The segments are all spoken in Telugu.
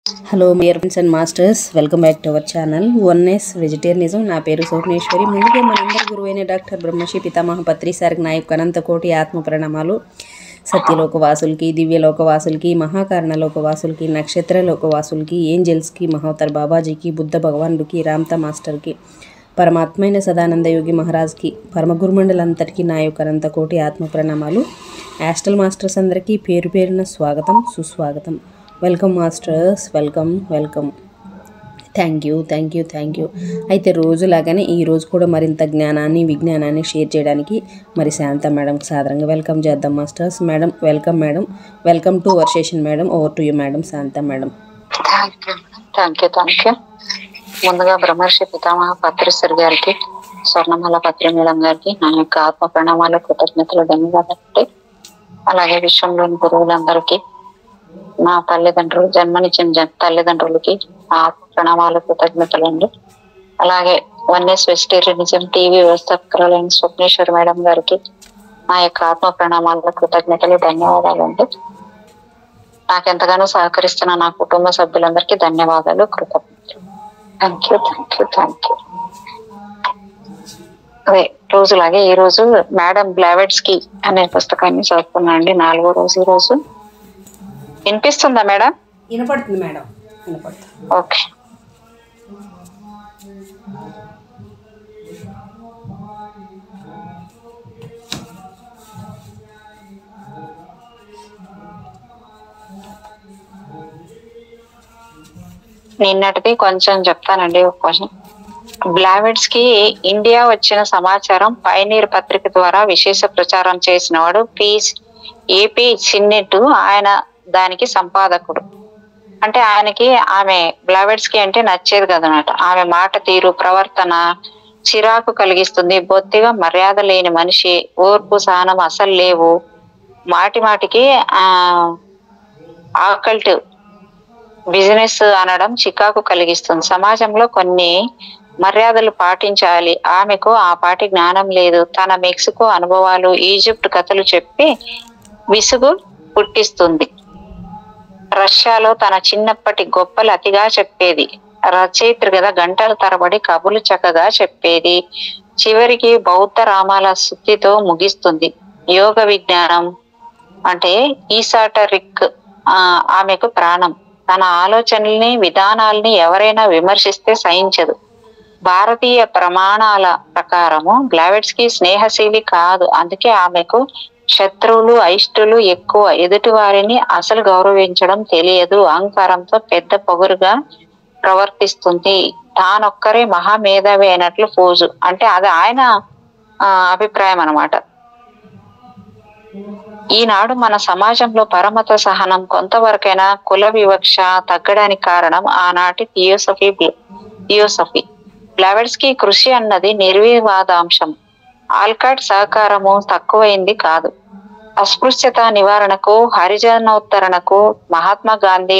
Hello dear friends and masters, welcome back to our channel oneness vegetarianism. నా పేరు స్వప్నేశ్వరి. ముందుగా మనందరి గురువైన డాక్టర్ బ్రహ్మశ్రీ పితామహ పత్రి సార్కి నా యొక్క అనంతకోటి ఆత్మ ప్రణామాలు. సత్యలోకవాసులకి, దివ్యలోకవాసులకి, మహాకారణలోకవాసులకి, నక్షత్రలోకవాసులకి, ఏంజల్స్కి, మహోత్తర్ బాబాజీకి, బుద్ధ భగవానుడికి, రామ్తా మాస్టర్కి, పరమాత్మైన సదానంద యోగి మహారాజ్కి, పరమ గురుమండలంతటికి నా యొక్క అనంతకోటి ఆత్మ ప్రణామాలు. యాస్ట్రల్ మాస్టర్స్ అందరికీ పేరు పేరున స్వాగతం, సుస్వాగతం. Welcome masters, welcome. Thank you. అయితే రోజులాగానే ఈరోజు కూడా మరింత జ్ఞానాన్ని, విజ్ఞానాన్ని షేర్ చేయడానికి మరి శాంత మేడంకి సాదరంగా వెల్కమ్ చేద్దాం masters. Madam, welcome to our session madam. Over to you madam, Shanta madam. Thank you. ముందుగా బ్రహ్మర్షి పితామహ పత్రి సార్ గారికి, స్వర్ణమాల పత్రి మేడం గారికి నా యొక్క ఆత్మ ప్రణామాలు, కృతజ్ఞతలు, ధన్యవాదాలు. అలాగే విశ్వంలోని గురువులందరికీ, నా తల్లిదండ్రులు, జన్మనిచ్చిన తల్లిదండ్రులకి ఆత్మ ప్రణామాలు, కృతజ్ఞతలు అండి. అలాగే oneness vegetarianism TV వ్యవస్థాపకులైన Swapneshwari madam గారికి నా యొక్క ఆత్మ ప్రణామాలు, కృతజ్ఞతలు, ధన్యవాదాలు అండి. నాకెంతగానో సహకరిస్తున్న నా కుటుంబ సభ్యులందరికీ ధన్యవాదాలు, కృతజ్ఞతలు. Thank you. అదే రోజులాగే ఈ రోజు మేడం బ్లావెట్స్కి అనే పుస్తకాన్ని చదువుతున్నా అండి. 4వ రోజు ఈ రోజు. వినిపిస్తుందా మేడం? వినపడుతుంది మేడం, వినపడుతుంది. ఓకే. నిన్నటిది కొంచెం చెప్తానండి. ఒక క్వశ్చన్. బ్లావెట్స్ కి ఇండియా వచ్చిన సమాచారం పైనీర్ పత్రిక ద్వారా విశేష ప్రచారం చేసిన వాడు ఏపీ చిన్నెట్టు. ఆయన దానికి సంపాదకుడు. అంటే ఆయనకి ఆమె బ్లావెట్స్ కి అంటే నచ్చేది కదనమాట. ఆమె మాట తీరు, ప్రవర్తన చిరాకు కలిగిస్తుంది. బొత్తిగా మర్యాద లేని మనిషి, ఓర్పు సహనం అసలు లేవు, మాటికి ఆకల్ట్ బిజినెస్ అనడం చికాకు కలిగిస్తుంది. సమాజంలో కొన్ని మర్యాదలు పాటించాలి. ఆమెకు ఆ పాటి జ్ఞానం లేదు. తన మెక్సికో అనుభవాలు, ఈజిప్ట్ కథలు చెప్పి విసుగు పుట్టిస్తుంది. రష్యాలో తన చిన్నప్పటి గొప్పలు అతిగా చెప్పేది. రచయిత్రి కదా, గంటల తరబడి కబులు చక్కగా చెప్పేది. చివరికి బౌద్ధ రామాల సుత్తితో ముగిస్తుంది. యోగ విజ్ఞానం అంటే ఈసాటరిక్ ఆమెకు ప్రాణం. తన ఆలోచనల్ని, విధానాల్ని ఎవరైనా విమర్శిస్తే సహించదు. భారతీయ ప్రమాణాల ప్రకారము బ్లావెట్స్ కి స్నేహశీలి కాదు. అందుకే ఆమెకు శత్రువులు, అయిష్టులు ఎక్కువ. ఎదుటి వారిని అసలు గౌరవించడం తెలియదు. అహంకారంతో పెద్ద పొగరుగా ప్రవర్తిస్తుంది. తానొక్కరే మహామేధావి అయినట్లు ఫోజు. అంటే అది ఆయన అభిప్రాయం అన్నమాట. ఈనాడు మన సమాజంలో పరమత సహనం, కొంతవరకైనా కుల వివక్ష తగ్గడానికి కారణం ఆనాటి థియోసఫీ. బ్లావెట్స్ కి కృషి అన్నది నిర్వివాదాంశం. ఆల్కాట్ సహకారము తక్కువైంది కాదు. అస్పృశ్యత నివారణకు, హరిజనోత్తరణకు మహాత్మా గాంధీ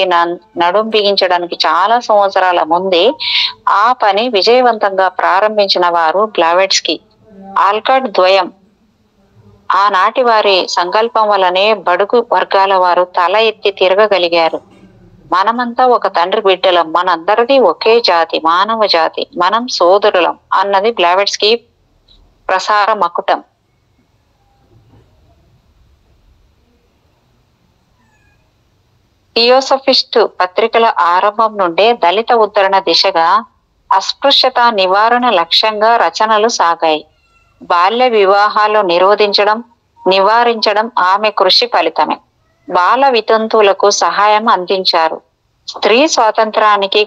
నడుం బిగించడానికి చాలా సంవత్సరాల ముందే ఆ పని విజయవంతంగా ప్రారంభించిన వారు బ్లావెట్స్ కి. ఆల్కాట్ ద్వయం ఆనాటి వారి సంకల్పం వల్లనే బడుగు వర్గాల వారు తల ఎత్తి తిరగగలిగారు. మనమంతా ఒక తండ్రి బిడ్డలం, మనందరిది ఒకే జాతి, మానవ జాతి, మనం సోదరులం అన్నది బ్లావెట్స్ కి ప్రసార మకుటం. థియోసఫిస్టు పత్రికల ఆరంభం నుండే దళిత ఉద్ధరణ దిశగా, అస్పృశ్యత నివారణ లక్ష్యంగా రచనలు సాగాయి. బాల్య వివాహాలు నివారించడం ఆమె కృషి ఫలితమే. బాల వితంతువులకు సహాయం అందించారు. స్త్రీ స్వాతంత్రానికి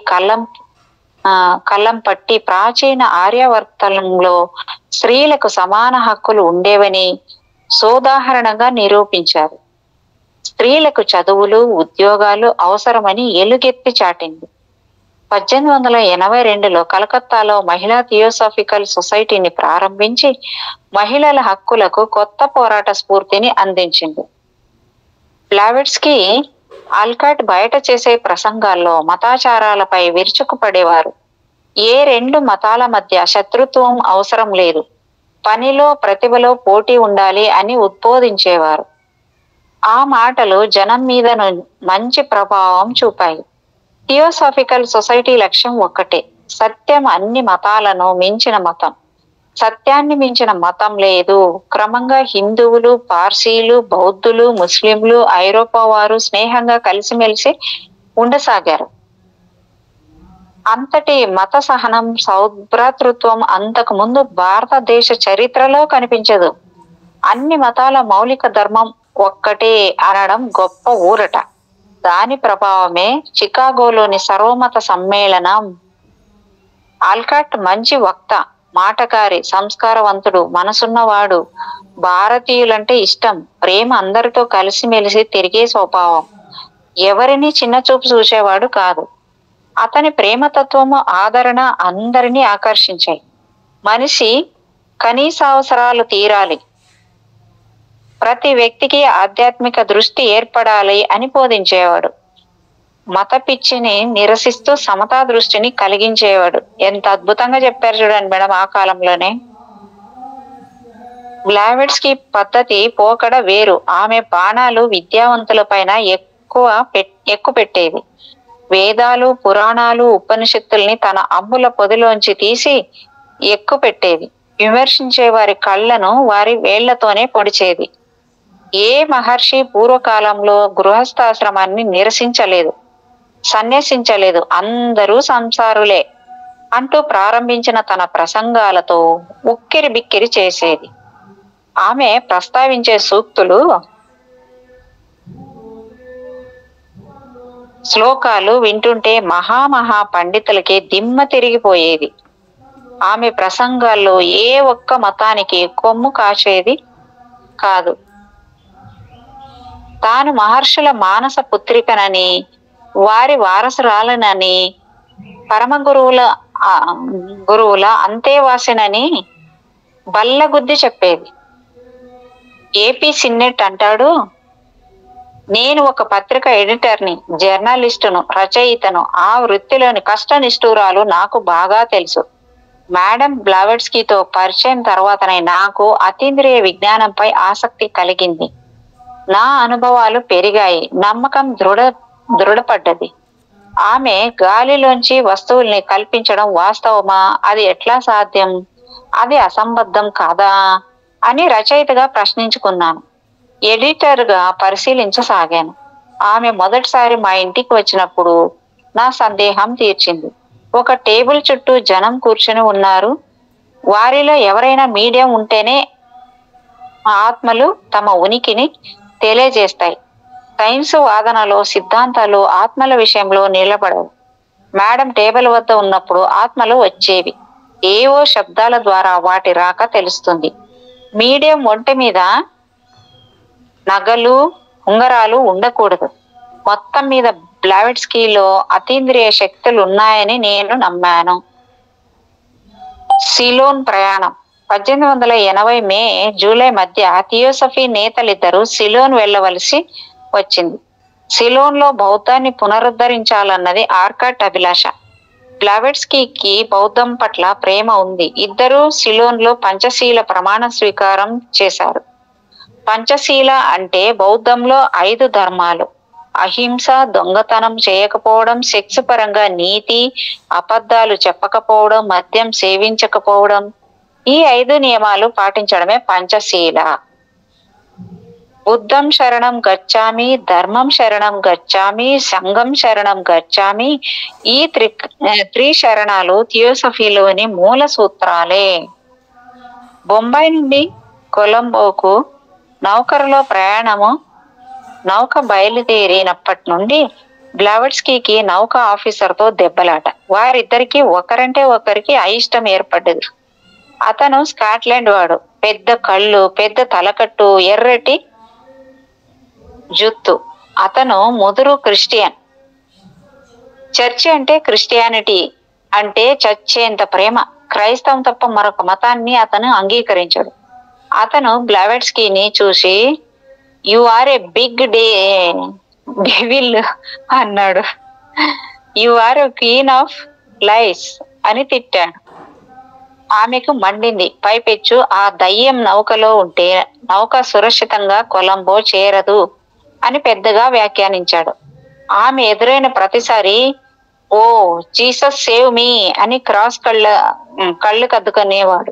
కళ్ళం పట్టి ప్రాచీన ఆర్యావర్తంలో స్త్రీలకు సమాన హక్కులు ఉండేవని సోదాహరణంగా నిరూపించారు. స్త్రీలకు చదువులు, ఉద్యోగాలు అవసరమని ఎలుగెత్తి చాటింది. 1882లో కలకత్తాలో మహిళా థియోసాఫికల్ సొసైటీని ప్రారంభించి మహిళల హక్కులకు కొత్త పోరాట స్ఫూర్తిని అందించింది. బ్లావెట్స్ కి ఆల్కాట్ బయట చేసే ప్రసంగాల్లో మతాచారాలపై విరుచుకుపడేవారు. ఏ రెండు మతాల మధ్య శత్రుత్వం అవసరం లేదు, పనిలో ప్రతిభలో పోటీ ఉండాలి అని ఉద్బోధించేవారు. ఆ మాటలు జనం మీద మంచి ప్రభావం చూపాయి. థియోసాఫికల్ సొసైటీ లక్ష్యం ఒక్కటే, సత్యం అన్ని మతాలను మించిన మతం. సత్యాన్ని మించిన మతం లేదు. క్రమంగా హిందువులు, పార్సీలు, బౌద్ధులు, ముస్లింలు, ఐరోపా వారు స్నేహంగా కలిసిమెలిసి ఉండసాగారు. అంతటి మత సహనం, సౌభ్రాతృత్వం అంతకు ముందు భారతదేశ చరిత్రలో కనిపించదు. అన్ని మతాల మౌలిక ధర్మం ఒక్కటే అనడం గొప్ప ఊరట. దాని ప్రభావమే చికాగోలోని సర్వమత సమ్మేళనం. ఆల్కాట్ మంచి వక్త, మాటకారి, సంస్కారవంతుడు, మనసున్నవాడు. భారతీయులంటే ఇష్టం, ప్రేమ, అందరితో కలిసిమెలిసి తిరిగే స్వభావం. ఎవరిని చిన్న చూపు చూసేవాడు కాదు. అతని ప్రేమతత్వము, ఆదరణ అందరినీ ఆకర్షించాయి. మనిషి కనీస అవసరాలు తీరాలి, ప్రతి వ్యక్తికి ఆధ్యాత్మిక దృష్టి ఏర్పడాలి అని బోధించేవాడు. మత పిచ్చిని నిరసిస్తూ సమతా దృష్టిని కలిగించేవాడు. ఎంత అద్భుతంగా చెప్పారు చూడండి మేడం ఆ కాలంలోనే. బ్లావెట్స్కీ పద్ధతి పోకడ వేరు. ఆమె బాణాలు విద్యావంతుల పైన ఎక్కువ పెట్టేది. వేదాలు, పురాణాలు, ఉపనిషత్తుల్ని తన అమ్ముల పొదిలోంచి తీసి ఎక్కువ పెట్టేది. విమర్శించే వారి కళ్ళను వారి వేళ్లతోనే పొడిచేది. ఏ మహర్షి పూర్వకాలంలో గృహస్థాశ్రమాన్ని నిరసించలేదు, సన్యసించలేదు. అందరూ సంసారులే అంటూ ప్రారంభించిన తన ప్రసంగాలతో ఉక్కిరి బిక్కిరి చేసేది. ఆమె ప్రస్తావించే సూక్తులు, శ్లోకాలు వింటుంటే మహామహా పండితులకి దిమ్మ తిరిగిపోయేది. ఆమె ప్రసంగాల్లో ఏ ఒక్క మతానికి కొమ్ము కాచేది కాదు. తాను మహర్షుల మానస పుత్రికనని, వారి వారసురాలనని, పరమ గురువుల అంతేవాసినని బల్లగుద్ది చెప్పేది. ఏపీ సిన్నెట్ అంటాడు, నేను ఒక పత్రిక ఎడిటర్ని, జర్నలిస్టును, రచయితను. ఆ వృత్తిలోని కష్ట నిష్ఠూరాలు నాకు బాగా తెలుసు. మేడం బ్లావెట్స్కీతో పరిచయం తర్వాతనే నాకు అతీంద్రియ విజ్ఞానంపై ఆసక్తి కలిగింది. నా అనుభవాలు పెరిగాయి, నమ్మకం దృఢపడ్డది. ఆమె గాలిలోంచి వస్తువుల్ని కల్పించడం వాస్తవమా? అది ఎట్లా సాధ్యం? అది అసంబద్ధం కాదా అని రచయితగా ప్రశ్నించుకున్నాను. ఎడిటర్గా పరిశీలించసాగాను. ఆమె మొదటిసారి మా ఇంటికి వచ్చినప్పుడు నా సందేహం తీర్చింది. ఒక టేబుల్ చుట్టూ జనం కూర్చుని ఉన్నారు. వారిలో ఎవరైనా మీడియం ఉంటేనే ఆత్మలు తమ ఉనికిని తెలియజేస్తాయి. సైన్స్ వాదనలో, సిద్ధాంతాలు ఆత్మల విషయంలో నిలబడవు. మేడం టేబుల్ వద్ద ఉన్నప్పుడు ఆత్మలు వచ్చేవి. ఏవో శబ్దాల ద్వారా వాటి రాక తెలుస్తుంది. మీడియం ఒంటి మీద నగలు, ఉంగరాలు ఉండకూడదు. మొత్తం మీద బ్లావెట్స్కీలో అతీంద్రియ శక్తులు ఉన్నాయని నేను నమ్మాను. సిలోన్ ప్రయాణం 1880 మే, జూలై మధ్య థియోసఫీ నేతలిద్దరూ సిలోన్ వెళ్ళవలసి వచ్చింది. సిలోన్ లో బౌద్ధాన్ని పునరుద్ధరించాలన్నది ఆర్కాట్ అభిలాష. బ్లావెట్స్కీకి బౌద్ధం పట్ల ప్రేమ ఉంది. ఇద్దరూ సిలోన్ లో పంచశీల ప్రమాణ స్వీకారం చేశారు. పంచశీల అంటే బౌద్ధంలో 5 ధర్మాలు: అహింస, దొంగతనం చేయకపోవడం, సెక్స్ పరంగా నీతి, అబద్ధాలు చెప్పకపోవడం, మద్యం సేవించకపోవడం. ఈ 5 నియమాలు పాటించడమే పంచశీల. బుద్ధం శరణం గచ్చామి, ధర్మం శరణం గచ్చామి, సంఘం శరణం గచ్చామి. ఈ త్రి శరణాలు థియోసఫీలోని మూల సూత్రాలే. బొంబాయి నుండి కొలంబోకు నౌకరులో ప్రయాణము. నౌక బయలుదేరినప్పటి నుండి బ్లావెట్స్కీకి నౌక ఆఫీసర్తో దెబ్బలాట. వారిద్దరికి ఒకరంటే ఒకరికి అయిష్టం ఏర్పడ్డది. అతను స్కాట్లాండ్ వాడు. పెద్ద కళ్ళు, పెద్ద తలకట్టు, ఎర్రటి జుత్తు. అతను ముదురు క్రిస్టియన్. చర్చి అంటే క్రిస్టియానిటీ అంటే చచ్చేంత ప్రేమ. క్రైస్తవం తప్ప మరొక మతాన్ని అతను అంగీకరించాడు. అతను బ్లావెట్స్కీని చూసి, you are a big devil అన్నాడు. You are a queen of lies అని తిట్టాడు. ఆమెకు మండింది. పైపెచ్చు ఆ దయ్యం నౌకలో ఉంటే నౌక సురక్షితంగా కొలంబో చేరదు అని పెద్దగా వ్యాఖ్యానించాడు. ఆమె ఎదురైన ప్రతిసారి ఓ జీసస్ సేవ్ మీ అని క్రాస్ కళ్ళు కద్దుకునేవాడు.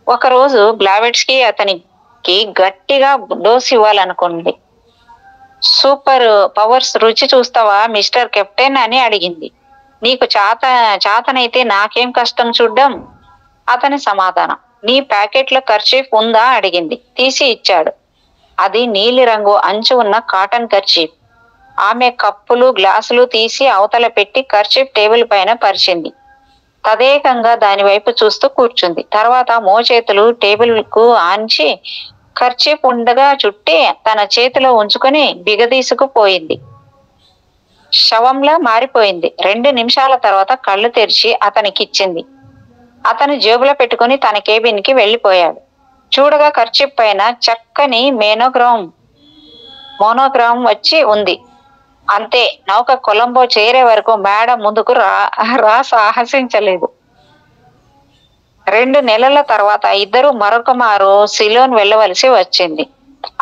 ఒకరోజు బ్లావెట్స్కి అతనికి గట్టిగా డోస్ ఇవ్వాలనుకుంది. సూపర్ పవర్స్ రుచి చూస్తావా మిస్టర్ కెప్టెన్ అని అడిగింది. నీకు చాతనైతే నాకేం కష్టం చూడ్డం, అతని సమాధానం. నీ ప్యాకెట్లో కర్చీఫ్ ఉందా అడిగింది. తీసి ఇచ్చాడు. అది నీలి రంగు అంచు ఉన్న కాటన్ కర్చీఫ్. ఆమె కప్పులు గ్లాసులు తీసి అవతల పెట్టి కర్చీఫ్ టేబుల్ పైన పరిచింది. తదేకంగా దాని వైపు చూస్తూ కూర్చుంది. తర్వాత మోచేతులు టేబుల్ కు ఆంచి కర్చీఫ్ ఉండగా చుట్టి తన చేతిలో ఉంచుకొని బిగదీసుకుపోయింది. శవంలా మారిపోయింది. 2 నిమిషాల తర్వాత కళ్ళు తెరిచి అతనికిచ్చింది. అతను జేబులో పెట్టుకుని తన కేబిన్ కి వెళ్ళిపోయాడు. చూడగా కర్చీఫ్ పైన చక్కని మోనోగ్రామ్ వచ్చి ఉంది. అంతే. నౌక కొలంబో చేరే వరకు మేడం ముందుకు రా సాహసించలేదు. 2 నెలల తర్వాత ఇద్దరు మరొక మారు సిలోన్ వెళ్ళవలసి వచ్చింది.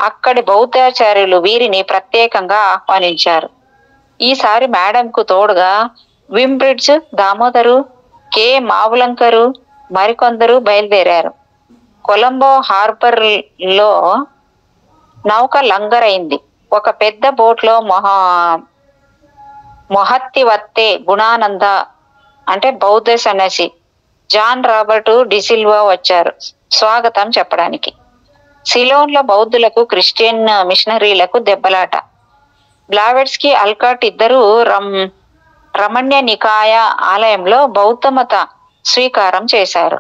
అక్కడి బౌద్ధాచార్యులు వీరిని ప్రత్యేకంగా ఆహ్వానించారు. ఈసారి మేడంకు తోడుగా వింబ్రిడ్జ్, దామోదరు, కె మావులంకరు మరికొందరు బయలుదేరారు. కొలంబో హార్బర్ లో నౌక లంగరైంది. ఒక పెద్ద బోట్లో మొహత్తివత్తే గుణానంద అంటే బౌద్ధ సన్యాసి జాన్ రాబర్టు డిసిల్వా వచ్చారు స్వాగతం చెప్పడానికి. సిలోన్ లో బౌద్ధులకు క్రిస్టియన్ మిషనరీలకు దెబ్బలాట. బ్లావెట్స్కి, అల్కాట్ ఇద్దరు రమణ్య నికాయ ఆలయంలో బౌద్ధ మత స్వీకారం చేశారు.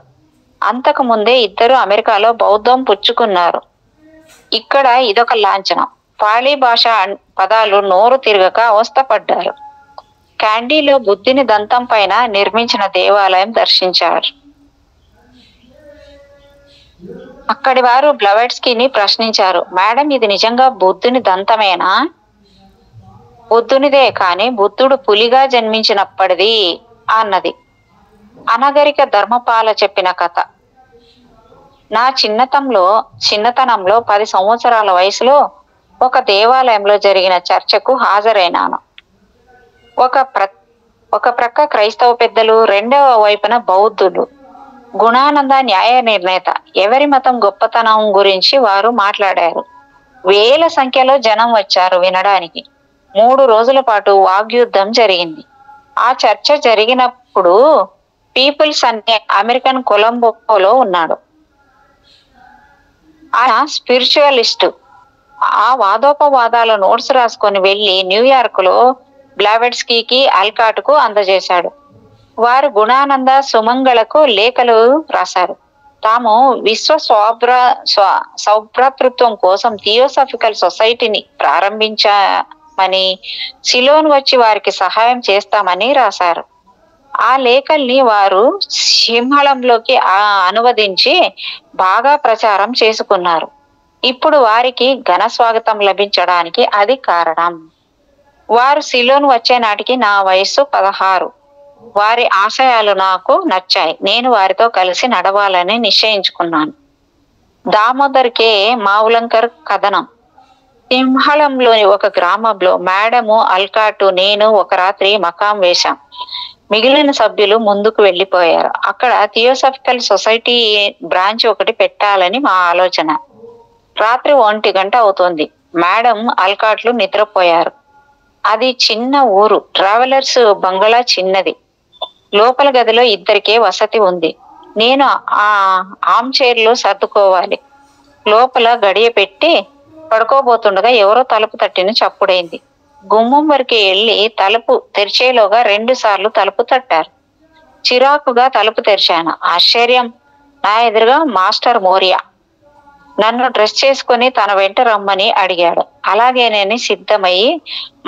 అంతకు ముందే ఇద్దరు అమెరికాలో బౌద్ధం పుచ్చుకున్నారు. ఇక్కడ ఇదొక లాంఛనం. పాళీ భాష పదాలు నోరు తిరగక అవస్థపడ్డారు. క్యాండీలో బుద్ధుని దంతం పైన నిర్మించిన దేవాలయం దర్శించారు. అక్కడి వారు బ్లవెట్స్కీని ప్రశ్నించారు. మేడం, ఇది నిజంగా బుద్ధుని దంతమేనా? బుద్ధునిదే, కానీ బుద్ధుడు పులిగా జన్మించినప్పటిది అన్నది. అనగరిక ధర్మపాల చెప్పిన కథ. నా చిన్నతనంలో 10 సంవత్సరాల వయసులో ఒక దేవాలయంలో జరిగిన చర్చకు హాజరైనాను. ఒక ప్రక్క క్రైస్తవ పెద్దలు, రెండవ వైపున బౌద్ధులు. గుణానంద న్యాయ నిర్ణేత. ఎవరి మతం గొప్పతనం గురించి వారు మాట్లాడారు. వేల సంఖ్యలో జనం వచ్చారు వినడానికి. 3 రోజుల పాటు వాగ్యుద్ధం జరిగింది. ఆ చర్చ జరిగినప్పుడు పీపుల్స్ అనే అమెరికన్ కొలంబోలో ఉన్నాడు. ఆయన స్పిరిచువలిస్టు. ఆ వాదోపవాదాల నోట్స్ రాసుకొని వెళ్లి న్యూయార్క్ లో బ్లావెట్స్కీకి, అల్కాట్కు అందజేశాడు. వారు గుణానంద, సుమంగళకు లేఖలు రాశారు. తాము విశ్వ సౌభ్రాతృత్వం కోసం థియోసాఫికల్ సొసైటీని ప్రారంభించామని, సిలోన్ వచ్చి వారికి సహాయం చేస్తామని రాశారు. ఆ లేఖల్ని వారు సింహళంలోకి అనువదించి బాగా ప్రచారం చేసుకున్నారు. ఇప్పుడు వారికి ఘన స్వాగతం లభించడానికి అది కారణం. వారు సిలోన్ వచ్చే నాటికి నా వయస్సు 16. వారి ఆశయాలు నాకు నచ్చాయి. నేను వారితో కలిసి నడవాలని నిశ్చయించుకున్నాను. దామోదర్ కె మావులంకర్ కథనం. సింహళంలోని ఒక గ్రామంలో మేడము, అల్కాటు, నేను ఒక రాత్రి మకాం వేశాం. మిగిలిన సభ్యులు ముందుకు వెళ్ళిపోయారు. అక్కడ థియోసాఫికల్ సొసైటీ బ్రాంచ్ ఒకటి పెట్టాలని మా ఆలోచన. రాత్రి 1 గంట అవుతోంది. మేడం, అల్కాట్లు నిద్రపోయారు. అది చిన్న ఊరు. ట్రావెలర్స్ బంగళా చిన్నది. లోపల గదిలో ఇద్దరికే వసతి ఉంది. నేను ఆ ఆమ్ చైర్లో సర్దుకోవాలి. లోపల గడియ పెట్టి పడుకోబోతుండగా ఎవరో తలుపు తట్టిన చప్పుడైంది. గుమ్మం వరకు వెళ్ళి తలుపు తెరిచేలోగా 2 సార్లు తలుపు తట్టారు. చిరాకుగా తలుపు తెరిచాను. ఆశ్చర్యం, నా ఎదురుగా మాస్టర్ మోరియా. నన్ను డ్రెస్ చేసుకుని తన వెంట రమ్మని అడిగాడు. అలాగే నేను సిద్ధమయ్యి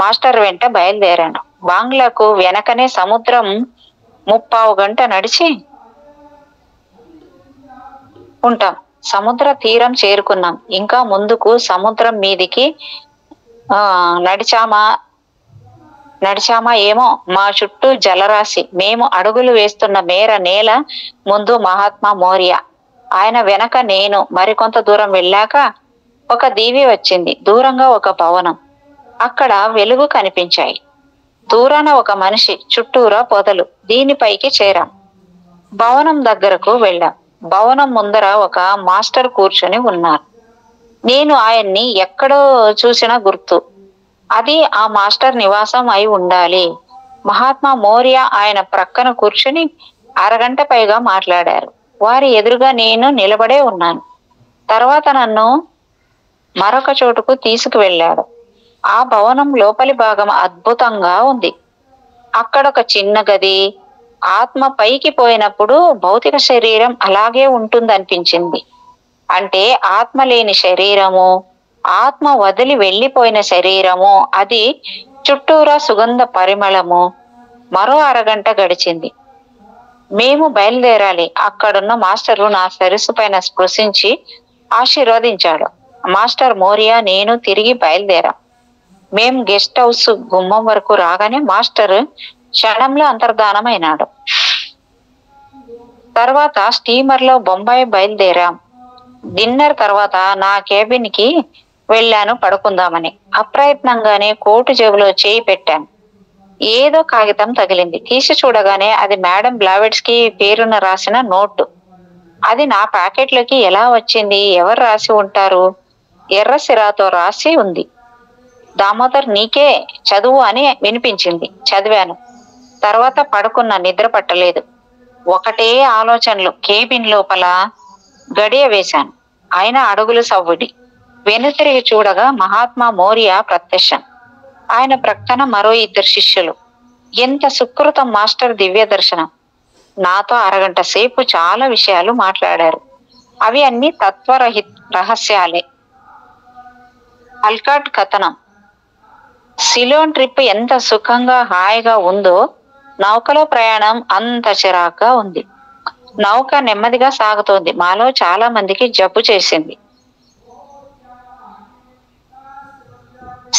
మాస్టర్ వెంట బయలుదేరాను. బాంగ్లాకు వెనకనే సముద్రం 3/4 గంట నడిచి ఉంటాం. సముద్ర తీరం చేరుకున్నాం. ఇంకా ముందుకు సముద్రం మీదికి నడిచామా ఏమో. మా చుట్టూ జలరాశి. మేము అడుగులు వేస్తున్న మేర నేల ముందు మహాత్మా మోరియా, ఆయన వెనక నేను. మరికొంత దూరం వెళ్ళాక ఒక దీవి వచ్చింది. దూరంగా ఒక భవనం. అక్కడ వెలుగు కనిపించాయి. దూరాన ఒక మనిషి, చుట్టూరా పొదలు. దీనిపైకి చేరాం. భవనం దగ్గరకు వెళ్ళాం. భవనం ముందర ఒక మాస్టర్ కూర్చొని ఉన్నారు. నేను ఆయన్ని ఎక్కడో చూసిన గుర్తు. అది ఆ మాస్టర్ నివాసం అయి ఉండాలి. మహాత్మా మోరియా ఆయన ప్రక్కన కూర్చుని అరగంట పైగా మాట్లాడారు. వారి ఎదురుగా నేను నిలబడే ఉన్నాను. తర్వాత నన్ను మరొక చోటుకు తీసుకువెళ్ళాడు. ఆ భవనం లోపలి భాగం అద్భుతంగా ఉంది. అక్కడొక చిన్న గది. ఆత్మ పైకి పోయినప్పుడు భౌతిక శరీరం అలాగే ఉంటుందనిపించింది. అంటే ఆత్మ లేని శరీరము, ఆత్మ వదిలి వెళ్ళిపోయిన శరీరము, అది చుట్టూరా సుగంధ పరిమళము. మరో అరగంట గడిచింది. మేము బయలుదేరాలి. అక్కడున్న మాస్టరు నా సరస్సు పైన స్పృశించి ఆశీర్వదించాడు. మాస్టర్ మోరియా నేను తిరిగి బయలుదేరాం. మేం గెస్ట్ హౌస్ గుమ్మం వరకు రాగానే మాస్టర్ క్షణంలో అంతర్ధానమైనాడు. తర్వాత స్టీమర్ లో బొంబాయి బయలుదేరాం. డిన్నర్ తర్వాత నా కేబిన్ కి వెళ్ళాను పడుకుందామని. అప్రయత్నంగానే కోటు జేబులో చేయి పెట్టాను. ఏదో కాగితం తగిలింది. తీసి చూడగానే అది మేడం బ్లావెట్స్కి పేరున రాసిన నోటు. అది నా ప్యాకెట్లోకి ఎలా వచ్చింది? ఎవరు రాసి ఉంటారు? ఎర్ర సిరాతో రాసి ఉంది. దామోదర్ నీకే చదువు అని వినిపించింది. చదివాను. తర్వాత పడుకున్న. నిద్ర పట్టలేదు. ఒకటే ఆలోచనలు. కేబిన్ లోపల గడియ వేశాను. ఆయన అడుగులు సవ్వుడి. వెనుతిరిగి చూడగా మహాత్మా మోరియా ప్రత్యక్షం. ఆయన ప్రక్కన మరో 2 శిష్యులు. ఎంత సుకృతం! మాస్టర్ దివ్య దర్శనం. నాతో అరగంట సేపు చాలా విషయాలు మాట్లాడారు. అవి అన్ని రహస్యాలే. అల్కాట్ కథనం. సిలోన్ ట్రిప్ ఎంత సుఖంగా హాయిగా ఉందో నౌకలో ప్రయాణం అంత చిరాగ్గా ఉంది. నౌక నెమ్మదిగా సాగుతోంది. మాలో చాలా మందికి జబ్బు చేసింది.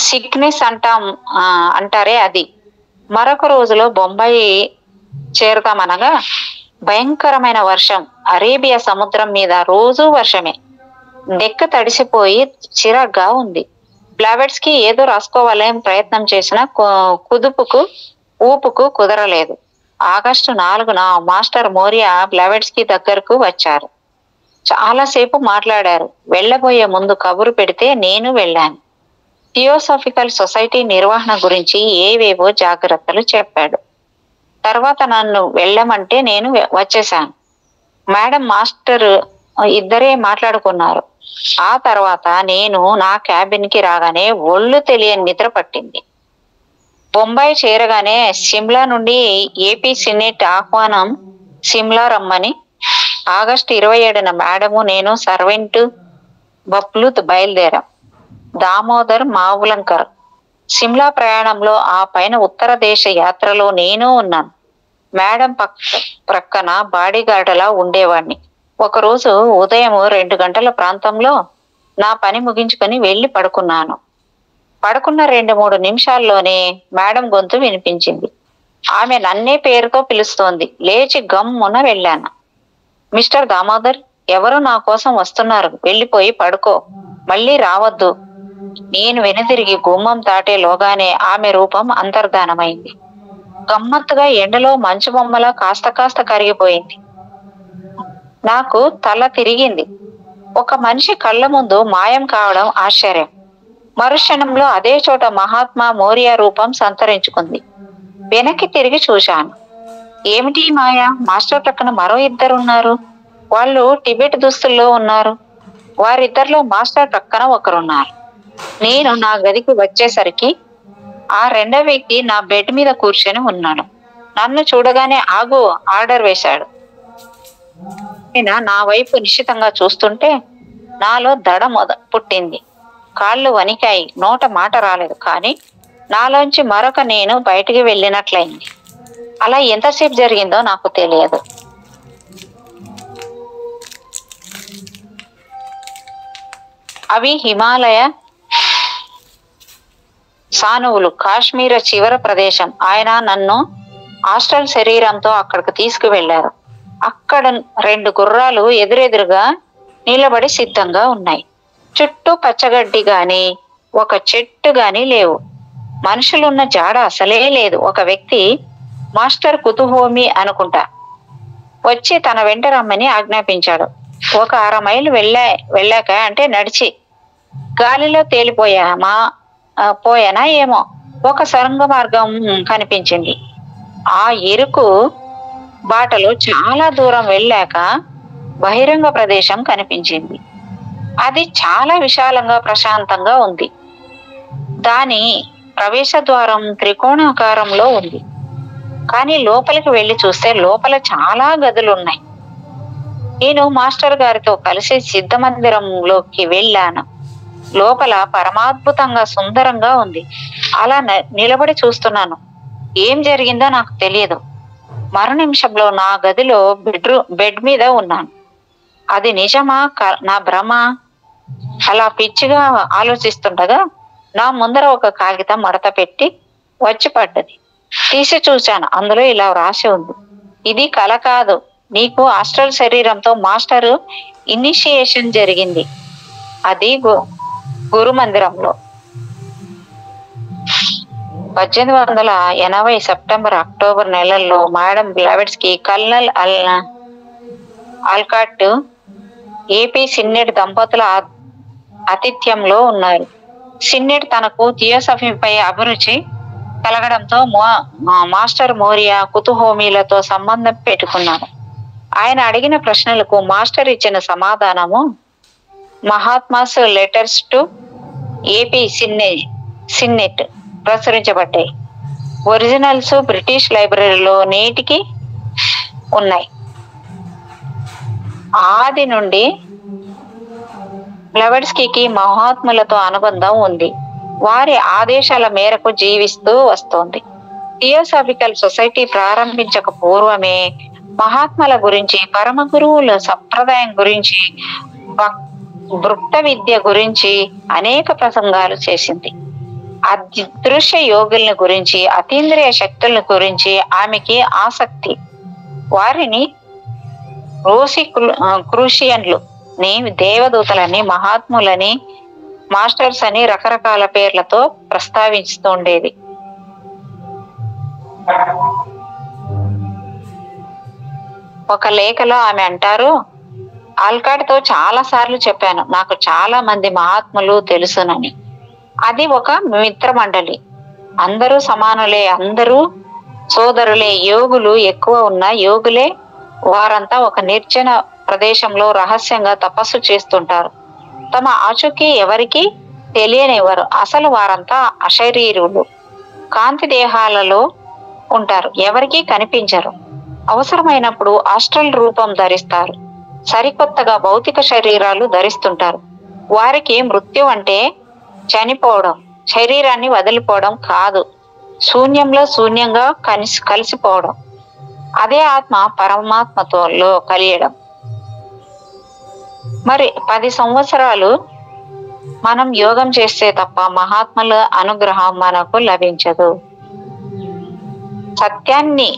సిక్నెస్ అంటారే అది. మరొక రోజులో బొంబాయి చేరుతామనగా భయంకరమైన వర్షం. అరేబియా సముద్రం మీద రోజూ వర్షమే. డెక్క తడిసిపోయి చిరాగ్గా ఉంది. బ్లావెట్స్ కి ఏదో రాసుకోవాలని ప్రయత్నం చేసిన ఊపుకు కుదరలేదు. ఆగస్టు 4న మాస్టర్ మోరియా బ్లావెట్స్ కి దగ్గరకు వచ్చారు. చాలాసేపు మాట్లాడారు. వెళ్ళబోయే ముందు కబురు పెడితే నేను వెళ్ళాను. థియోసాఫికల్ సొసైటీ నిర్వహణ గురించి ఏవేవో జాగ్రత్తలు చెప్పాడు. తర్వాత నన్ను వెళ్ళమంటే నేను వచ్చేశాను. మేడం మాస్టర్ ఇద్దరే మాట్లాడుకున్నారు. ఆ తర్వాత నేను నా క్యాబిన్ కి రాగానే ఒళ్ళు తెలియని నిద్ర పట్టింది. బొంబాయి చేరగానే సిమ్లా నుండి ఏపీ సినెట్ ఆహ్వానం. సిమ్లా రమ్మని. ఆగస్టు 27న మేడము నేను సర్వెంట్ బప్లూత్ బయలుదేరాం. దామోదర్ మావులంకర్. సిమ్లా ప్రయాణంలో ఆ పైన ఉత్తర దేశ యాత్రలో నేను ఉన్నాను. మేడం ప్రక్కన బాడీగార్డులా ఉండేవాణ్ణి. ఒకరోజు ఉదయం 2 గంటల ప్రాంతంలో నా పని ముగించుకొని వెళ్ళి పడుకున్నాను. పడుకున్న 2-3 నిమిషాల్లోనే మేడం గొంతు వినిపించింది. ఆమె నన్నే పేరుతో పిలుస్తోంది. లేచి గమ్మున వెళ్ళాను. మిస్టర్ దామోదర్, ఎవరు నా కోసం వస్తున్నారు. వెళ్ళిపోయి పడుకో, మళ్ళీ రావద్దు. నేను వెనుతిరిగి గుమ్మం దాటేలోగానే ఆమె రూపం అంతర్ధానమైంది. గమ్మత్తుగా ఎండలో మంచు బొమ్మలా కాస్త కరిగిపోయింది. నాకు తల తిరిగింది. ఒక మనిషి కళ్ళ ముందు మాయం కావడం ఆశ్చర్యం. మరుక్షణంలో అదే చోట మహాత్మా మోరియా రూపం సంతరించుకుంది. వెనక్కి తిరిగి చూశాను. ఏమిటి మాయ? మాస్టర్ ప్రక్కన మరో 2 ఉన్నారు. వాళ్ళు టిబెట్ దుస్తుల్లో ఉన్నారు. వారిద్దరిలో మాస్టర్ ప్రక్కన ఒకరున్నారు. నేను నా గదికి వచ్చేసరికి ఆ 2వ వ్యక్తి నా బెడ్ మీద కూర్చొని ఉన్నాడు. నన్ను చూడగానే ఆగు ఆర్డర్ వేశాడు. ఆయన నా వైపు నిశ్చితంగా చూస్తుంటే నాలో దడ పుట్టింది. కాళ్ళు వణికాయి. నోట మాట రాలేదు. కానీ నాలోంచి మరొక నేను బయటికి వెళ్ళినట్లయింది. అలా ఎంతసేపు జరిగిందో నాకు తెలియదు. అవి హిమాలయ సానువులు, కాశ్మీర చివర ప్రదేశం. ఆయన నన్ను హాస్టల్ శరీరంతో అక్కడికి తీసుకువెళ్లారు. అక్కడ 2 గుర్రాలు ఎదురెదురుగా నిలబడి సిద్ధంగా ఉన్నాయి. చుట్టూ పచ్చగడ్డి గాని ఒక చెట్టు గాని లేవు. మనుషులున్న జాడ అసలే లేదు. ఒక వ్యక్తి మాస్టర్ కుతుహోమి అనుకుంటా వచ్చి తన వెంట రమ్మని ఆజ్ఞాపించాడు. ఒక 1/2 మైలు వెళ్ళాక అంటే నడిచి గాలిలో పోయానా ఏమో ఒక సొరంగ మార్గం కనిపించింది. ఆ ఇరుకు బాటలో చాలా దూరం వెళ్ళాక బహిరంగ ప్రదేశం కనిపించింది. అది చాలా విశాలంగా ప్రశాంతంగా ఉంది. దాని ప్రవేశ ద్వారం త్రికోణాకారంలో ఉంది. కానీ లోపలికి వెళ్ళి చూస్తే లోపల చాలా గదులు ఉన్నాయి. నేను మాస్టర్ గారితో కలిసి సిద్ధ మందిరంలోకి వెళ్ళాను. లోపల పరమాద్భుతంగా సుందరంగా ఉంది. అలా నిలబడి చూస్తున్నాను. ఏం జరిగిందో నాకు తెలియదు. మరు నిమిషంలో నా గదిలో బెడ్ మీద ఉన్నాను. అది నిజమా నా భ్రమ? అలా పిచ్చిగా ఆలోచిస్తుండగా నా ముందర ఒక కాగితం మడత పెట్టి వచ్చి పడ్డది. తీసి చూశాను. అందులో ఇలా వ్రాసి ఉంది: ఇది కల కాదు. నీకు ఆస్ట్రల్ శరీరంతో మాస్టర్ ఇనిషియేషన్ జరిగింది. అది గురు మందిరంలో 1880 సెప్టెంబర్ అక్టోబర్ నెలల్లో madam Blavatsky, colonel Allcott, AP సిన్నెట్ దంపతుల ఆతిథ్యంలో ఉన్నారు. సిన్నెట్ తనకు థియోసఫీపై అభిరుచి కలగడంతో మాస్టర్ మోరియా కుతుహోమీలతో సంబంధం పెట్టుకున్నాడు. ఆయన అడిగిన ప్రశ్నలకు మాస్టర్ ఇచ్చిన సమాధానము Mahatmas letters to AP Sinnett ప్రచురించబడ్డాయి. ఒరిజినల్స్ బ్రిటిష్ లైబ్రరీలో నేటికి ఉన్నాయి. ఆది నుండి బ్లవెట్స్కీకి మహాత్ములతో అనుబంధం ఉంది. వారి ఆదేశాల మేరకు జీవిస్తూ వస్తోంది. థియోసాఫికల్ సొసైటీ ప్రారంభించక పూర్వమే మహాత్ముల గురించి, పరమ గురువుల సంప్రదాయం గురించి, భృక్త విద్య గురించి అనేక ప్రసంగాలు చేసింది. అదృశ్య యోగుల్ని గురించి, అతీంద్రియ శక్తుల గురించి ఆమెకి ఆసక్తి. వారిని క్రూషియన్లు ని, దేవదూతలని, మహాత్ములని, మాస్టర్స్ అని రకరకాల పేర్లతో ప్రస్తావిస్తుండేది. ఒక లేఖలో ఆమె అంటారు: ఆల్కాట్తో చాలా సార్లు చెప్పాను, నాకు చాలా మంది మహాత్ములు తెలుసునని. అది ఒక మిత్ర మండలి. అందరూ సమానులే, అందరూ సోదరులే. యోగులు ఎక్కువ ఉన్న యోగులే. వారంతా ఒక నిర్జన ప్రదేశంలో రహస్యంగా తపస్సు చేస్తుంటారు. తమ ఆచూకీ ఎవరికి తెలియనివ్వరు. అసలు వారంతా అశరీరులు, కాంతి దేహాలలో ఉంటారు, ఎవరికీ కనిపించరు. అవసరమైనప్పుడు ఆస్ట్రల్ రూపం ధరిస్తారు. సరికొత్తగా భౌతిక శరీరాలు ధరిస్తుంటారు. వారికి మృత్యు అంటే చనిపోవడం, శరీరాన్ని వదిలిపోవడం కాదు, శూన్యంలో శూన్యంగా కలిసిపోవడం. అదే ఆత్మ పరమాత్మతో కలియడం. మరి 10 సంవత్సరాలు మనం యోగం చేస్తే తప్ప మహాత్ముల అనుగ్రహం మనకు లభించదు. సత్యాన్ని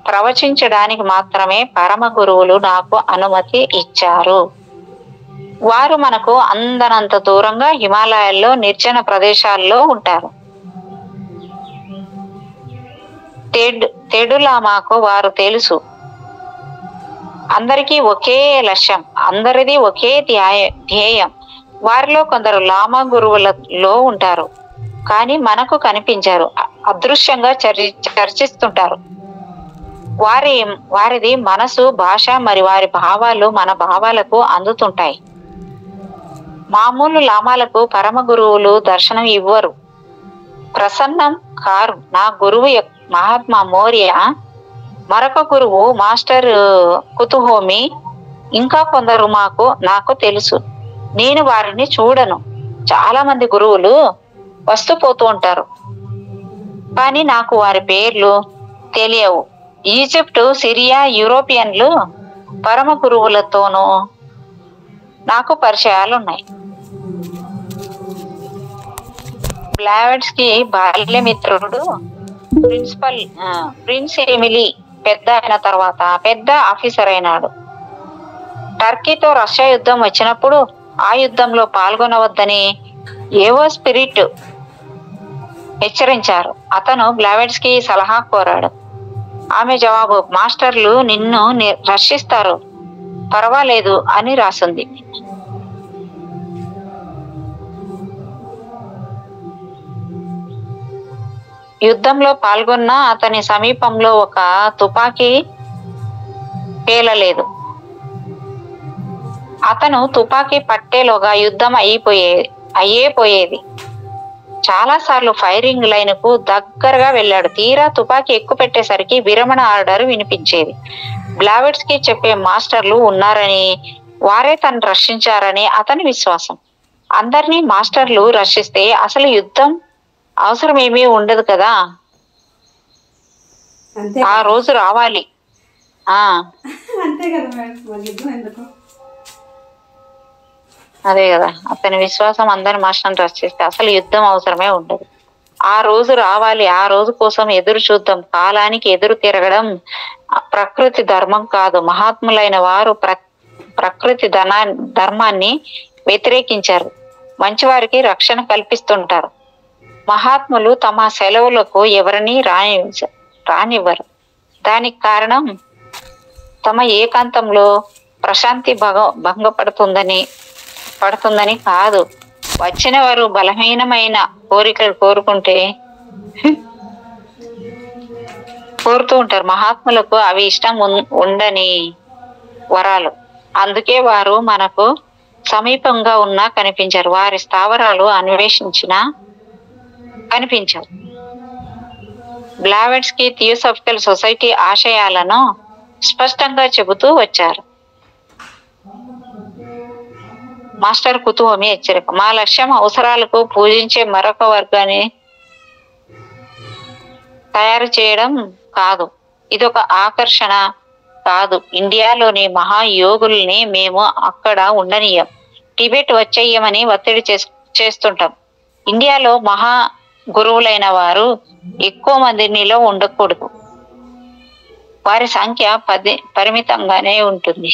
ప్రవచించడానికి మాత్రమే పరమ గురువులు నాకు అనుమతి ఇచ్చారు. వారు మనకు అందనంత దూరంగా హిమాలయాల్లో నిర్జన ప్రదేశాల్లో ఉంటారు. తెడులామాకు వారు తెలుసు. అందరికీ ఒకే లక్ష్యం, అందరిది ఒకే ధ్యేయం. వారిలో కొందరు లామా గురువులలో ఉంటారు, కానీ మనకు కనిపించారు, అదృశ్యంగా చర్చిస్తుంటారు. వారిది మనసు, భాష, మరి వారి భావాలు మన భావాలకు అందుతుంటాయి. మామూలు లామాలకు పరమ గురువులు దర్శనం ఇవ్వరు, ప్రసన్నం కారు. నా గురువు మహాత్మా మోరియా, మరొక గురువు మాస్టర్ కుతుహోమి, ఇంకా కొందరు నాకు తెలుసు. నేను వారిని చూడను. చాలా మంది గురువులు వస్తూ పోతూ ఉంటారు, కానీ నాకు వారి పేర్లు తెలియవు. ఈజిప్టు, సిరియా, యూరోపియన్లు పరమ గురువులతోనూ నాకు పరిచయాలున్నాయి. బ్లావెట్స్కీ బాల్యమిత్రుడు ప్రిన్స్ ఎమిలీ పెద్ద అయిన తర్వాత పెద్ద ఆఫీసర్ అయినాడు. టర్కీతో రష్యా యుద్ధం వచ్చినప్పుడు ఆ యుద్ధంలో పాల్గొనవద్దని ఏవో స్పిరిట్ హెచ్చరించారు. అతను బ్లావెట్స్కీ సలహా కోరాడు. ఆమె జవాబు, మాస్టర్లు నిన్ను రక్షిస్తారు, పర్వాలేదు అని రాసింది. యుద్ధంలో పాల్గొన్న అతని సమీపంలో ఒక తుపాకీ పేలలేదు. అతను తుపాకీ పట్టేలోగా యుద్ధం అయ్యేపోయేది. చాలా సార్లు ఫైరింగ్ లైన్ కు దగ్గరగా వెళ్ళాడు. తీరా తుపాకీ ఎక్కువ పెట్టేసరికి విరమణ ఆర్డర్ వినిపించేది. బ్లావెట్స్కీ చెప్పే మాస్టర్లు ఉన్నారని, వారే తను రక్షించారని అతని విశ్వాసం. అందరినీ మాస్టర్లు రక్షిస్తే అసలు యుద్ధం అవసరం ఏమీ ఉండదు కదా. ఆ రోజు రావాలి. అదే కదా, అతని విశ్వాసం అందరి మాస్టర్ని రక్షిస్తే అసలు యుద్ధం అవసరమే ఉండదు. ఆ రోజు రావాలి, ఆ రోజు కోసం ఎదురు చూద్దాం. కాలానికి ఎదురు తిరగడం ప్రకృతి ధర్మం కాదు. మహాత్ములైన వారు ప్రకృతి ధర్మాన్ని వ్యతిరేకించారు. మంచివారికి రక్షణ కల్పిస్తుంటారు. మహాత్ములు తమ సెలవులకు ఎవరిని రానివ్వరు. దానికి కారణం తమ ఏకాంతంలో ప్రశాంతి పడుతుందని కాదు. వచ్చిన వారు బలహీనమైన కోరికలు కోరుతూ ఉంటారు. మహాత్ములకు అవి ఇష్టం ఉండని వరాలు. అందుకే వారు మనకు సమీపంగా ఉన్నా కనిపించారు. వారి స్థావరాలు అన్వేషించినా కనిపించారు. బ్లావెట్స్కీ థియోసాఫికల్ సొసైటీ ఆశయాలను స్పష్టంగా చెబుతూ వచ్చారు. మాస్టర్ కుతుహోమి హెచ్చరిక, మా లక్ష్యం అవసరాలకు పూజించే మరొక వర్గాన్ని తయారు చేయడం కాదు. ఇదొక ఆకర్షణ కాదు. ఇండియాలోని మహాయోగుల్ని మేము అక్కడ ఉండనీయం. టిబెట్ వచ్చేయమని ఒత్తిడి చేస్తుంటాం. ఇండియాలో మహా గురువులైన వారు ఎక్కువ మంది నీలో ఉండకూడదు. వారి సంఖ్య పరిమితంగానే ఉంటుంది.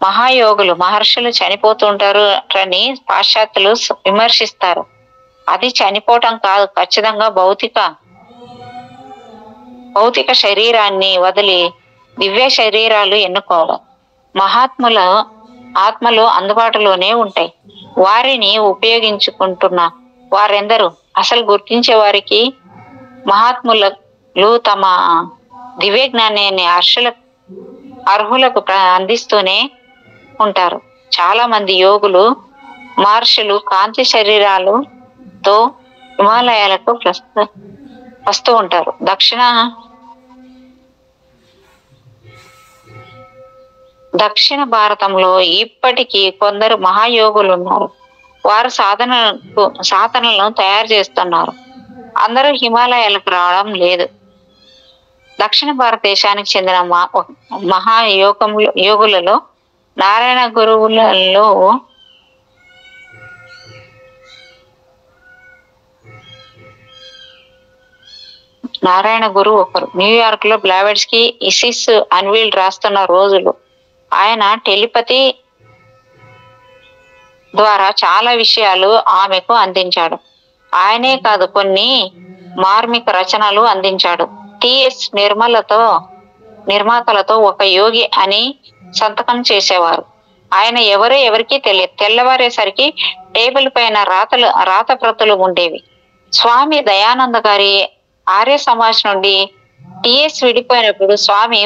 మహాయోగులు మహర్షులు చనిపోతుంటారు అని పాశ్చాత్యులు విమర్శిస్తారు. అది చనిపోవటం కాదు, ఖచ్చితంగా భౌతిక శరీరాన్ని వదిలి దివ్య శరీరాలు ఎన్నుకోవడం. మహాత్ముల ఆత్మలు అందుబాటులోనే ఉంటాయి. వారిని ఉపయోగించుకుంటున్న వారెందరూ అసలు గుర్తించే వారికి మహాత్ములు తమ దివ్య జ్ఞానాన్ని అర్హులకు అందిస్తూనే ఉంటారు. చాలా మంది యోగులు మహర్షులు కాంతి శరీరాలతో హిమాలయాలకు వస్తూ ఉంటారు. దక్షిణ భారతంలో ఇప్పటికీ కొందరు మహాయోగులు ఉన్నారు. వారు సాధనలను తయారు చేస్తున్నారు. అందరూ హిమాలయాలకు రావడం లేదు. దక్షిణ భారతదేశానికి చెందిన యోగులలో నారాయణ గురువు ఒకరు. న్యూయార్క్ లో బ్లావెట్స్కీ ఇసిస్ అన్వీల్ రాస్తున్న రోజులు ఆయన టెలిపతి ద్వారా చాలా విషయాలు ఆమెకు అందించాడు. ఆయనే కాదు, కొన్ని మార్మిక రచనలు అందించాడు. టిఎస్ నిర్మాతలతో ఒక యోగి అని సంతకం చేసేవారు. ఆయన ఎవరికీ తెలియదు. తెల్లవారేసరికి టేబుల్ పైన రాత ప్రతులు ఉండేవి. స్వామి దయానంద గారి ఆర్య సమాజ్ నుండి టిఎస్ విడిపోయినప్పుడు స్వామి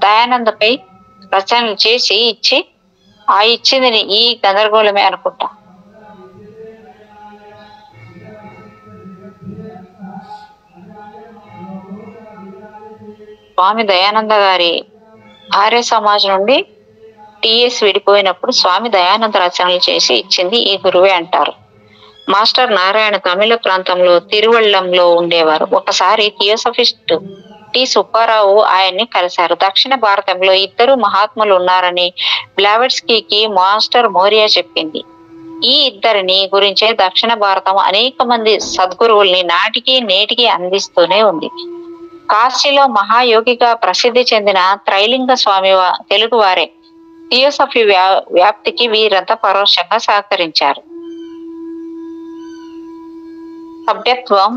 దయానందపై రచనలు చేసి ఇచ్చింది ఈ గందరగోళమే అనుకుంటా. స్వామి దయానంద గారి ఆర్య సమాజ్ నుండి టిఎస్ విడిపోయినప్పుడు స్వామి దయానంద రచనలు చేసి ఇచ్చింది ఈ గురువే అంటారు. మాస్టర్ నారాయణ తమిళ ప్రాంతంలో తిరువళ్ళంలో ఉండేవారు. ఒకసారి థియోసఫిస్ట్ టి సుబ్బారావు ఆయన్ని కలిశారు. దక్షిణ భారతంలో ఇద్దరు మహాత్ములు ఉన్నారని బ్లావెట్స్కీకి మాస్టర్ మోరియా చెప్పింది. ఈ ఇద్దరిని గురించే దక్షిణ భారతం అనేక మంది సద్గురువుల్ని నాటికి నేటికి అందిస్తూనే ఉంది. కాశీలో మహాయోగిగా ప్రసిద్ధి చెందిన త్రైలింగ స్వామి తెలుగు వారే. థియోసఫీ వ్యాప్తికి వీరంతా పరోక్షంగా సహకరించారు. సభ్యత్వం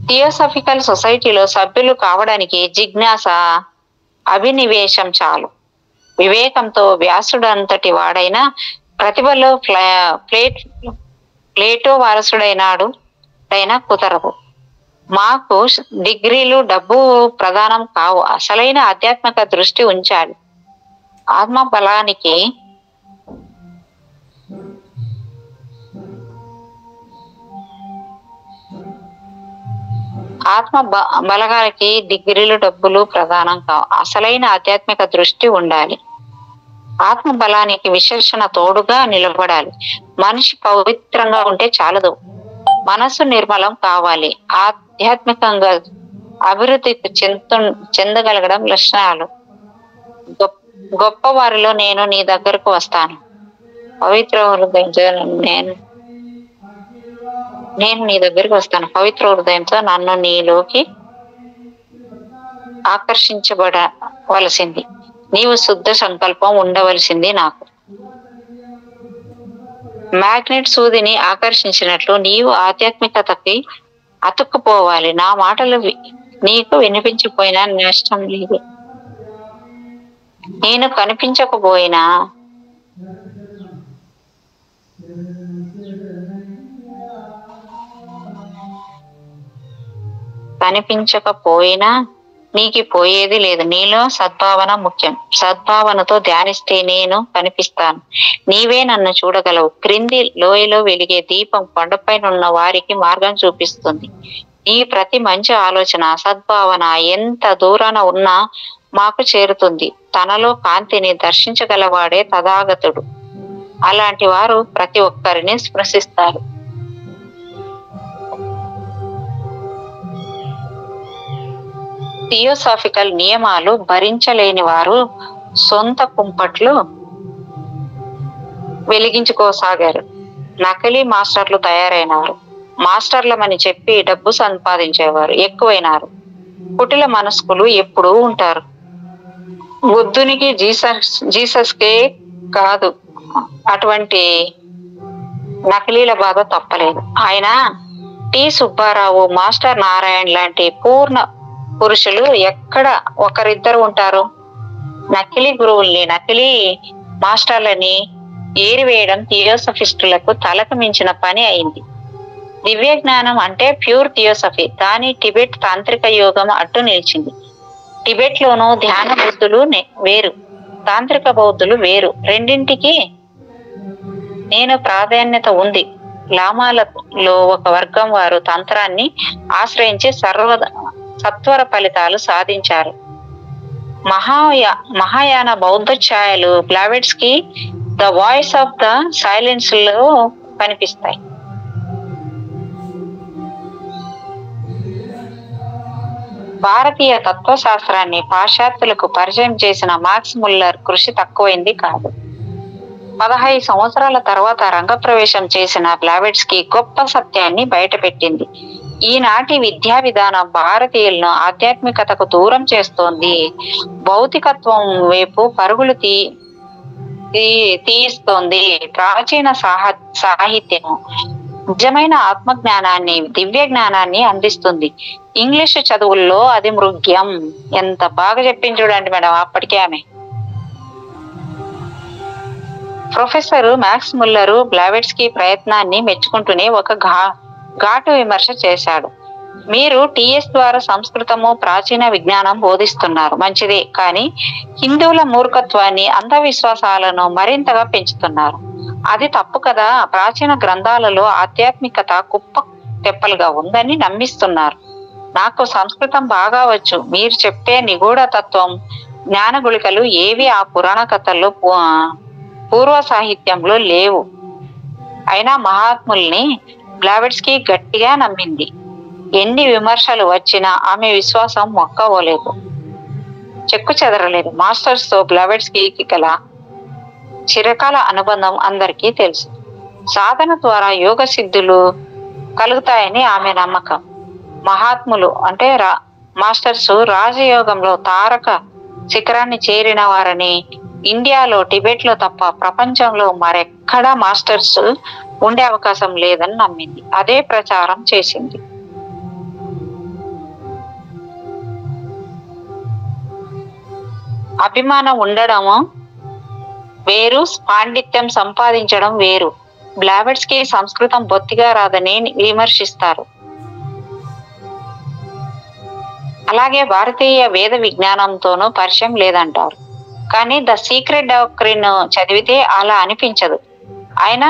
థియోసాఫికల్ సొసైటీలో సభ్యులు కావడానికి జిజ్ఞాస, అభినివేశం చాలు. వివేకంతో వ్యాసుడంతటి వాడైన ప్రతిభలో ప్లేటో వారసుడైనాడు కుదరదు. మాకు డిగ్రీలు, డబ్బు ప్రధానం కావు. అసలైన ఆధ్యాత్మిక దృష్టి ఉంచాలి. ఆత్మ బలానికి బలగాలకి డిగ్రీలు, డబ్బులు ప్రధానం కావు. అసలైన ఆధ్యాత్మిక దృష్టి ఉండాలి. ఆత్మ బలానికి విశేషణ తోడుగా నిలబడాలి. మనిషి పవిత్రంగా ఉంటే చాలదు, మనసు నిర్మలం కావాలి. ఆధ్యాత్మికంగా అభివృద్ధి చెందగలగడం లక్షణాలు. గొప్ప వారిలో నేను నీ దగ్గరకు వస్తాను. పవిత్ర హృదయంతో నేను నీ దగ్గరికి వస్తాను. పవిత్ర హృదయంతో నన్ను నీలోకి ఆకర్షించబడవలసింది. నీవు శుద్ధ సంకల్పం ఉండవలసింది. నాకు మ్యాగ్నెట్ సూదిని ఆకర్షించినట్లు నీవు ఆధ్యాత్మికతకి అతుక్కుపోవాలి. నా మాటలు నీకు వినిపించకపోయినా నష్టం లేదు. నేను కనిపించకపోయినా నీకు పోయేది లేదు. నీలో సద్భావన ముఖ్యం. సద్భావనతో ధ్యానిస్తే నేను కనిపిస్తాను. నీవే నన్ను చూడగలవు. క్రింది లోయలో వెలిగే దీపం కొండపైన ఉన్న వారికి మార్గం చూపిస్తుంది. ఈ ప్రతి మంచి ఆలోచన, సద్భావన ఎంత దూరాన ఉన్నా మాకు చేరుతుంది. తనలో కాంతిని దర్శించగలవాడే తథాగతుడు. అలాంటి వారు ప్రతి ఒక్కరిని స్పృశిస్తారు. థియోసాఫికల్ నియమాలు భరించలేని వారు సొంత కుంపట్లు వెలిగించుకోసాగారు. నకిలీ మాస్టర్లు తయారైనారు. మాస్టర్లమని చెప్పి డబ్బు సంపాదించేవారు ఎక్కువైనారు. కుటిల మనస్కులు ఎప్పుడూ ఉంటారు. బుద్ధునికి జీసస్కే కాదు, అటువంటి నకిలీల బాధ తప్పలేదు. ఆయన టి సుబ్బారావు, మాస్టర్ నారాయణ లాంటి పూర్ణ పురుషులు ఎక్కడ ఒకరిద్దరు ఉంటారు. నకిలీ గురువుల్ని, నకిలీ మాస్టర్లని ఏరివేయడం థియోసఫిస్టులకు తలకు మించిన పని అయింది. దివ్య జ్ఞానం అంటే ప్యూర్ థియోసఫీ. దాని టిబెట్ తాంత్రిక యోగం అడ్డు నిలిచింది. టిబెట్ లోను ధ్యాన బౌద్ధులు వేరు, తాంత్రిక బౌద్ధులు వేరు. రెండింటికి నేను ప్రాధాన్యత ఉంది. లామాలలో ఒక వర్గం వారు తంత్రాన్ని ఆశ్రయించి సత్వర ఫలితాలు సాధించారు. మహాయాన బౌద్ధ ఛాయలు Blavatsky the voice of the silence లో కనిపిస్తాయి. భారతీయ తత్వశాస్త్రాన్ని పాశ్చాత్యులకు పరిచయం చేసిన మాక్స్ ముల్లర్ కృషి తక్కువైంది కాదు. 15 సంవత్సరాల తర్వాత రంగప్రవేశం చేసిన బ్లావెట్స్కి గొప్ప సత్యాన్ని బయటపెట్టింది. ఈనాటి విద్యా విధానం భారతీయులను ఆధ్యాత్మికతకు దూరం చేస్తోంది. భౌతికత్వం వైపు పరుగులు తీయిస్తోంది. ప్రాచీన సాహిత్యం నిజమైన ఆత్మజ్ఞానాన్ని, దివ్య జ్ఞానాన్ని అందిస్తుంది. ఇంగ్లీషు చదువుల్లో అది మృగ్యం. ఎంత బాగా చెప్పింది చూడండి మేడం అప్పటికే ఆమె. ప్రొఫెసర్ మ్యాక్స్ ముల్లరు బ్లావెట్స్కి ప్రయత్నాన్ని మెచ్చుకుంటూనే ఒక ఘాటు విమర్శ చేశాడు. మీరు టిఎస్ ద్వారా సంస్కృతము, ప్రాచీన విజ్ఞానం బోధిస్తున్నారు, మంచిదే. కానీ హిందువుల మూర్ఖత్వాన్ని, అంధవిశ్వాసాలను మరింతగా పెంచుతున్నారు. అది తప్పు కదా. ప్రాచీన గ్రంథాలలో ఆధ్యాత్మికత కుప్ప తెప్పలుగా ఉందని నమ్మిస్తున్నారు. నాకు సంస్కృతం బాగా వచ్చు. మీరు చెప్పే నిగూఢ తత్వం, జ్ఞాన గుళికలు ఏవి ఆ పురాణ కథల్లో, పూర్వ సాహిత్యంలో లేవు. అయినా మహాత్ముల్ని బ్లావెట్స్కి గట్టిగా నమ్మింది. ఎన్ని విమర్శలు వచ్చినా ఆమె విశ్వాసం మొక్కవోలేదు, చెక్కు చెదరలేదు. మాస్టర్స్ తో బ్లావెట్స్కి గల చిరకాల అనుబంధం అందరికీ తెలుసు. సాధన ద్వారా యోగ సిద్ధులు కలుగుతాయని ఆమె నమ్మకం. మహాత్ములు అంటే మాస్టర్స్ రాజయోగంలో తారక శిఖరాన్ని చేరిన వారని, ఇండియాలో, టిబెట్ లో తప్ప ప్రపంచంలో మరెక్కడా మాస్టర్స్ ఉండే అవకాశం లేదని నమ్మింది. అదే ప్రచారం చేసింది. అభిమానం ఉండడం వేరు, పాండిత్యం సంపాదించడం వేరు. బ్లావెట్స్కీ సంస్కృతం బొత్తిగా రాదని విమర్శిస్తారు. అలాగే భారతీయ వేద విజ్ఞానంతోనూ పరిచయం లేదంటారు. కానీ ద సీక్రెట్ డాక్ట్రిన్ చదివితే అలా అనిపించదు. ఆయన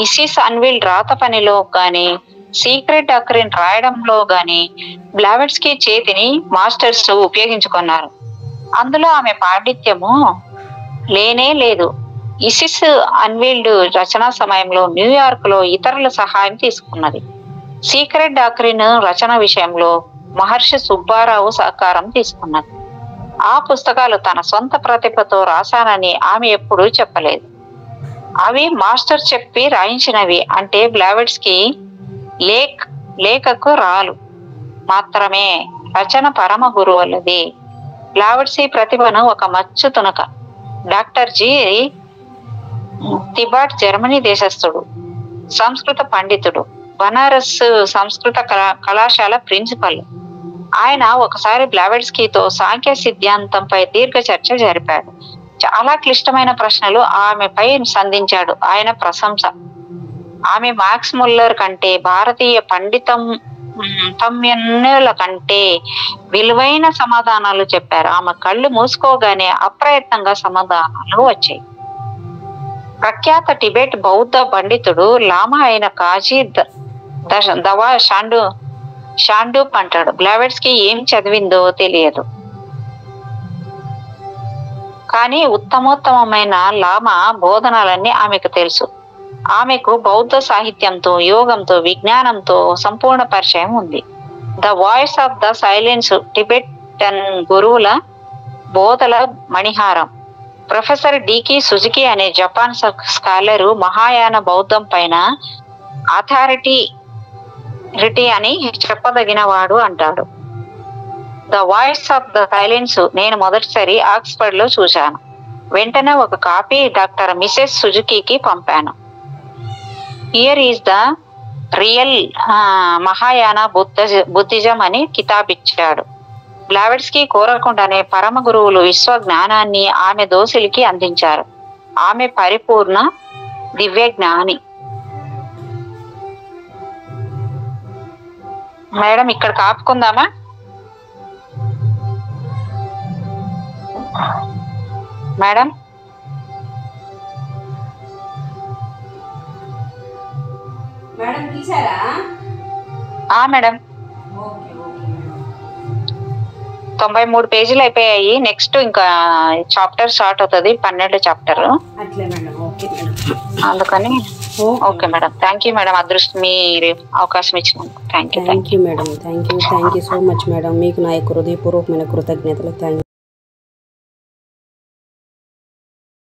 ఇసిస్ అన్విల్డ్ రాత పనిలో గాని, సీక్రెట్ డాక్ట్రిన్ రాయడంలో గాని బ్లావెట్స్కీ చేతిని మాస్టర్స్ ఉపయోగించుకున్నారు. అందులో ఆమె పాండిత్యము లేనే లేదు. ఇసిస్ అన్విల్డ్ రచనా సమయంలో న్యూయార్క్ లో ఇతరుల సహాయం తీసుకున్నది. సీక్రెట్ డాక్ట్రిన్ రచన విషయంలో మహర్షి సుబ్బారావు సహకారం తీసుకున్నది. ఆ పుస్తకాలు తన సొంత ప్రతిభతో రాశానని ఆమె ఎప్పుడూ చెప్పలేదు. అవి మాస్టర్ చెప్పి రాయించినవి. అంటే బ్లావెట్స్కీ లేఖకు రాలు మాత్రమే. రచన పరమ గురువులది. బ్లావెట్స్కీ ప్రతిభను ఒక మచ్చు తునక. డాక్టర్ జి తిబాట్ జర్మనీ దేశస్థుడు, సంస్కృత పండితుడు, బనారస్ సంస్కృత కళాశాల ప్రిన్సిపల్. ఆయన ఒకసారి బ్లావెట్స్కీతో సాంఖ్య సిద్ధాంతంపై దీర్ఘ చర్చ జరిపాడు. చాలా క్లిష్టమైన ప్రశ్నలు ఆమెపై సంధించాడు. ఆయన ప్రశంస. ఆమె మాక్స్ ముల్లర్ కంటే, భారతీయ తమ్యన్నుల కంటే విలువైన సమాధానాలు చెప్పారు. ఆమె కళ్ళు మూసుకోగానే అప్రయత్నంగా సమాధానాలు వచ్చాయి. ప్రఖ్యాత టిబెట్ బౌద్ధ పండితుడు లామా అయిన కాజీ దవా షాండూప్ అంటాడు, బ్లావెట్స్కీ ఏం చదివిందో తెలియదు, కానీ ఉత్తమోత్తమైన లామా బోధనలన్నీ ఆమెకు తెలుసు. ఆమెకు బౌద్ధ సాహిత్యంతో, యోగంతో, విజ్ఞానంతో సంపూర్ణ పరిచయం ఉంది. The voice of the silence Tibetan గురువుల బోధల మణిహారం. ప్రొఫెసర్ డికి సుజుకి అనే జపాన్ స్కాలరు మహాయాన బౌద్ధం పైన అథారిటీ అని చెప్పదగిన వాడు అంటాడు. The voice of the silence నేను మొదటిసారి ఆక్స్ఫర్డ్ లో చూశాను. వెంటనే ఒక కాపీ డాక్టర్ మిసెస్ సుజుకి పంపాను. Here is the real Mahayana Buddhism అని కితాబిచ్చాడు. బ్లావెట్స్కీ కోరకుండానే పరమ గురువులు విశ్వ జ్ఞానాన్ని ఆమె దోసిలికి అందించారు. ఆమె పరిపూర్ణ దివ్య జ్ఞాని. మేడం ఇక్కడ ఆపుకుందామా? మేడం మేడం తీసారా? మేడం 93 పేజీలు అయిపోయాయి. నెక్స్ట్ ఇంకా చాప్టర్ స్టార్ట్ అవుతుంది, 12 చాప్టర్. అందుకని okay madam. Thank you madam, మీరు అవకాశం ఇచ్చినందుకు thank you madam. Thank you so much madam. మీకు నా యొక్క హృదయపూర్వకమైన కృతజ్ఞతలు. Thank you.